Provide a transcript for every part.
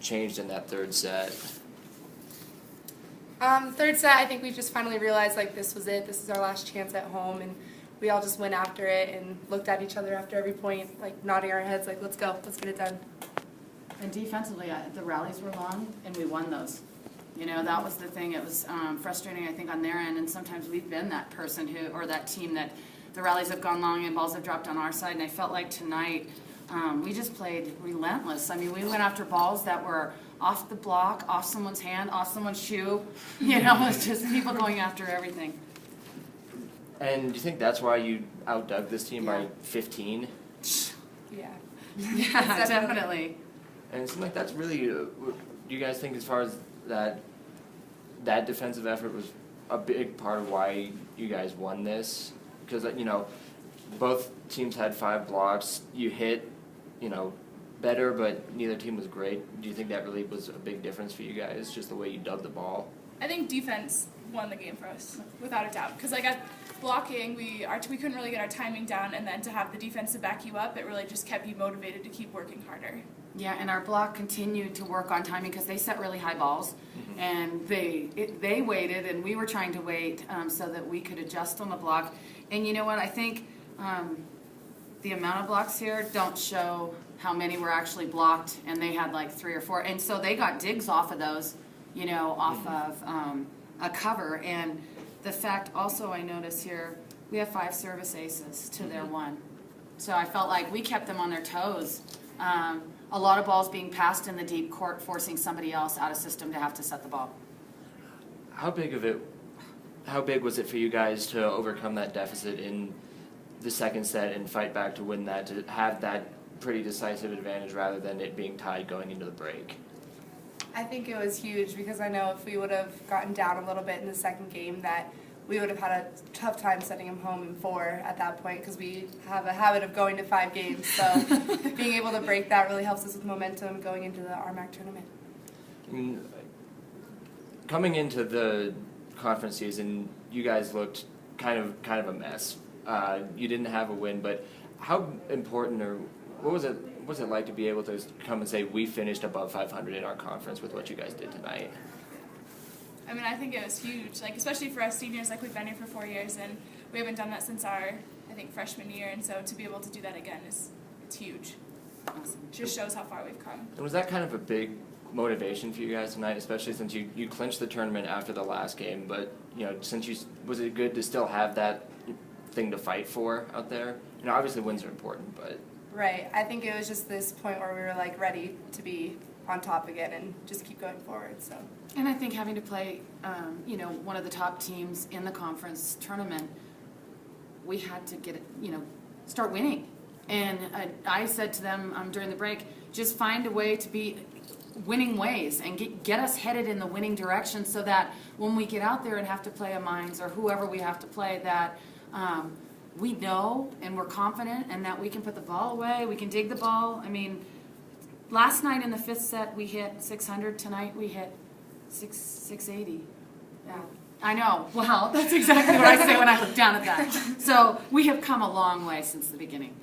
changed in that third set? Third set, I think we just finally realized like this was it. This is our last chance at home, and we all just went after it and looked at each other after every point, like nodding our heads, like let's go, let's get it done. And defensively, the rallies were long, and we won those. You know, that was the thing. It was frustrating, I think, on their end, and sometimes we've been that person who, or that team that the rallies have gone long and balls have dropped on our side, and I felt like tonight we just played relentless. I mean, we went after balls that were off the block, off someone's hand, off someone's shoe. You know, it's just people going after everything. And do you think that's why you outdug this team by 15? Yeah. Yeah, definitely. And it seems like that's really, do you guys think as far as that defensive effort was a big part of why you guys won this? Because, you know, both teams had 5 blocks. You hit, you know, better, but neither team was great. Do you think that really was a big difference for you guys, just the way you dug the ball? I think defense won the game for us, without a doubt. Because like at blocking, we couldn't really get our timing down, and then to have the defense to back you up, it really just kept you motivated to keep working harder. Yeah, and our block continued to work on timing because they set really high balls, and they waited, and we were trying to wait so that we could adjust on the block. And you know what? I think the amount of blocks here don't show how many were actually blocked, and they had like 3 or 4, and so they got digs off of those, you know, off of a cover. And the fact also I notice here, we have 5 service aces to their 1, so I felt like we kept them on their toes. A lot of balls being passed in the deep court, forcing somebody else out of system to have to set the ball. How big was it for you guys to overcome that deficit in the second set and fight back to win that, to have that pretty decisive advantage rather than it being tied going into the break? I think it was huge because I know if we would have gotten down a little bit in the second game that we would have had a tough time setting them home in 4 at that point because we have a habit of going to 5 games. So being able to break that really helps us with momentum going into the RMAC tournament. I mean, coming into the conference season, you guys looked kind of a mess. You didn't have a win, but how important, or what was it like to be able to come and say we finished above 500 in our conference with what you guys did tonight? I mean, I think it was huge, like especially for us seniors. Like we've been here for 4 years, and we haven't done that since our, I think, freshman year. And so to be able to do that again it's huge. Awesome. Just shows how far we've come. And was that kind of a big motivation for you guys tonight, especially since you clinched the tournament after the last game? But you know, was it good to still have that thing to fight for out there? You know, obviously wins are important, but Right. I think it was just this point where we were like ready to be on top again and just keep going forward. So. And I think having to play, you know, one of the top teams in the conference tournament, we had to get, you know, start winning. And I said to them during the break, just find a way to be winning ways and get us headed in the winning direction so that when we get out there and have to play a Mines or whoever we have to play, that we know and we're confident and that we can put the ball away, we can dig the ball. I mean, last night in the 5th set we hit 600, tonight we hit 680. Yeah. I know. Well, that's exactly what I say when I look down at that. So we have come a long way since the beginning.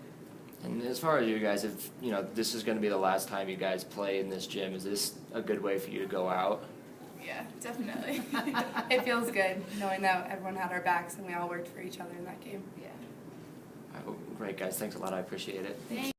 And as far as you guys, if you know this is going to be the last time you guys play in this gym, is this a good way for you to go out? Yeah, definitely. It feels good knowing that everyone had our backs and we all worked for each other in that game. Yeah. Oh, great, guys. Thanks a lot. I appreciate it. Thanks.